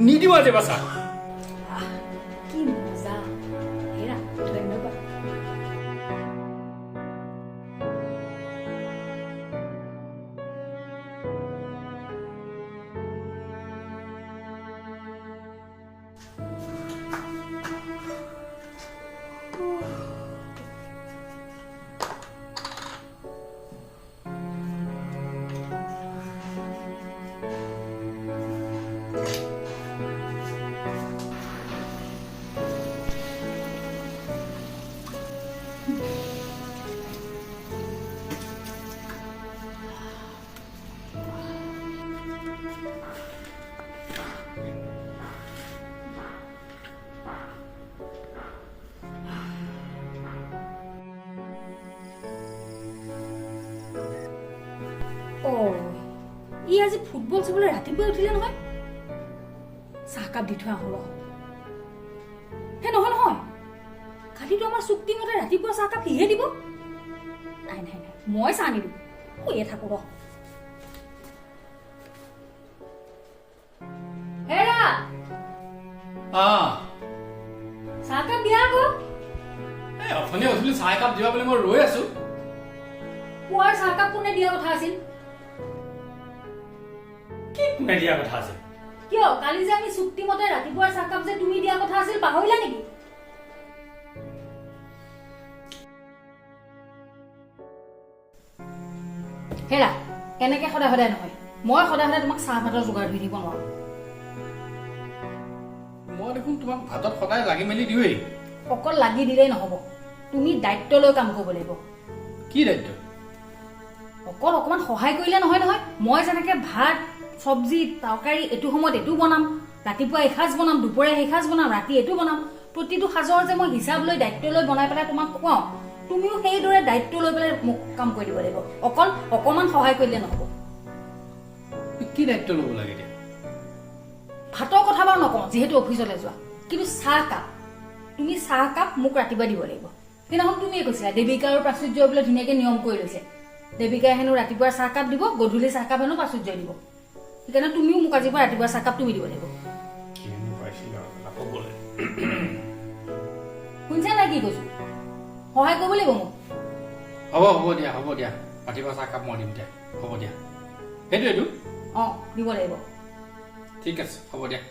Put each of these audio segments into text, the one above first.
নিদিও আজি বাছা কি মজা হেৰা ধন্যবাদ ই আজি ফুটবল চাবলৈ ৰাতিপুৱা উঠিলে নহয় চাহকাপ দি থোৱা হল হে নহয় নহয় কালিতো আমাৰ চুক্তি মতে ৰাতিপুৱা চাহকাপ সিহে দিব নাই নাই নাই মই চাহ নিদিওঁ শুয়ে থাকো ৰ হেৰা চাহকাপ দিয়া আকৌ অথনি উঠিলি চাহ একাপ দিবা বুলি মই ৰৈ আছো পুৱাৰ চাহকাপ কোনে দিয়া কথা আছিল কি কোনে দিয়া কথা আছে কিয় কালি যে আমি চুক্তি মতে ৰাতিপুৱাৰ চাহকাপ যে তুমি দিয়া কথা আছিল পাহৰিলা নেকি হেৰা এনেকে সদায় সদায় নহয় মই সদায় সদায় তোমাক চাহ ভাতৰ যোগাৰ ধৰি দিব নোৱাৰো মই দেখোন তোমাক ভাতত সদায় লাগি মেলি দিওঁৱেই অকল লাগি দিলেই নহব তুমি দায়িত্ব লৈ কাম কৰিব লাগিব কি দায়িত্ব অকল অকমান সহায় কৰিলে নহয় নহয় মই যেনেকে ভাত চব্জি তৰকাৰী এইটো সময়ত এইটো বনাম ৰাতিপুৱা এসাঁজ বনাম দুপৰীয়া এসাঁজ বনাম ৰাতি এইটো বনাম প্ৰতিটো সাজৰ যে মই হিচাপ লৈ দায়িত্ব লৈ বনাই পেলাই তোমাক খুৱাওঁ তুমিও সেইদৰে দায়িত্ব লৈ পেলাই মোক কাম কৰি দিব লাগিব অকল অকমান সহায় কৰিলে নহব কি দায়িত্ব ল'ব লাগে এতিয়া ভাতৰ কথা বাৰু নকওঁ যিহেতু অফিচলৈ যোৱা কিন্তু চাহকাপ তুমি চাহকাপ মোক ৰাতিপুৱা দিব লাগিব সেইদিনাখন তুমিয়ে কৈছিলা দেৱিকা আৰু প্ৰাচুৰ্য বোলে ধুনীয়াকে নিয়ম কৰি লৈছে দেৱিকাই হেনো ৰাতিপুৱা চাহকাপ দিব গধূলি চাহকাপ হেনো প্ৰাচুৰ্যই দিব সেইকাৰণে তুমিও মোক আজিৰ পৰা ৰাতিপুৱা চাহকাপ তুমি দিব লাগিব শুনিছা নাই কি কৈছো সহায় কৰিব লাগিব মোক হ'ব দিয়া ৰাতিপুৱা চাহকাপ মই দিম দিয়া হ'ব দিয়া সেইটোৱেইটো দিব লাগিব ঠিক আছে হ'ব দিয়া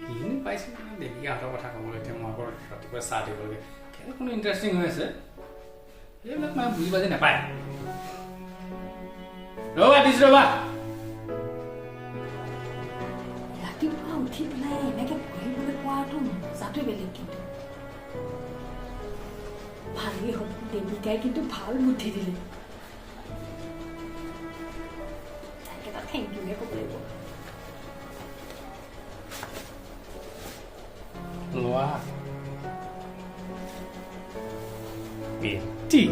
কিনো পাইছো দেৱিকাহঁতৰ কথা ক'বলৈ এতিয়া মই আকৌ ৰাতিপুৱা চাহ দিব লাগে কোনো ইণ্টাৰেষ্টিং হৈ আছে এইবিলাক মানে বুজি বাজি নাপায় ৰ'বা দিছো ৰ'বা ৰাতিপুৱা উঠি পেলাই এনেকে পঢ়িবলৈ পোৱাটো মজাটোৱে বেলেগ কিন্তু ভালেই হ'ল দেৱিকাই কিন্তু ভাল বুদ্ধি দিলে তাইক এটা থেংক ইউহে ক'ব লাগিব লোৱা বেটি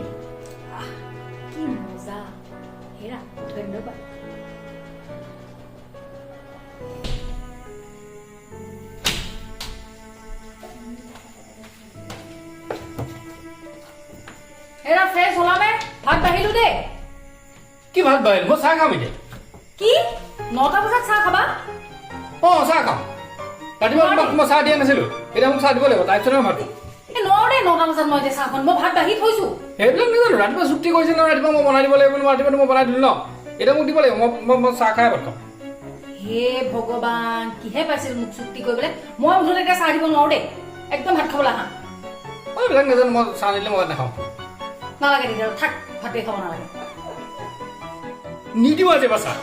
কি মজা হেৰা ধন্যবাদ হেৰা ফ্ৰেছ হলানে ভাত বাঢ়িলো দেই কি ভাত বাঢ়িল মই চাহ খাম এতিয়া কি 9টা বজাত চাহ খাবা চাহ খাম ৰাতিপুৱা তোমাক মই চাহ দিয়া নাছিলো এতিয়া মোক চাহ দিব লাগিব তাৰপিছতে ভাত খাম নোৱাৰো 9টা বজাত মই এতিয়া চাহখন মই ভাত বাঢ়ি থৈছো সেইবিলাক নাজানো ৰাতিপুৱা চুক্তি কৰিছে ন ৰাতিপুৱা মই বনাই দিব লাগিব ৰাতিপুৱা মই বনাই দিলো ন এতিয়া মোক দিব লাগিব মই চাহ খাই ভাত খাম হে ভগৱান কিহে পাইছিল মোক চুক্তি কৰিবলৈ মই উঠোতে এতিয়া চাহ দিব নোৱাৰো দেই একদম ভাত খাবলৈ আহা এইবিলাক নাজানো মই চাহ নিদিলে মই ভাত নাখাওঁ নালাগে তেতিয়াহ'লে থাক ভাতেই খাব নালাগে নিদিও আজি বা চাহ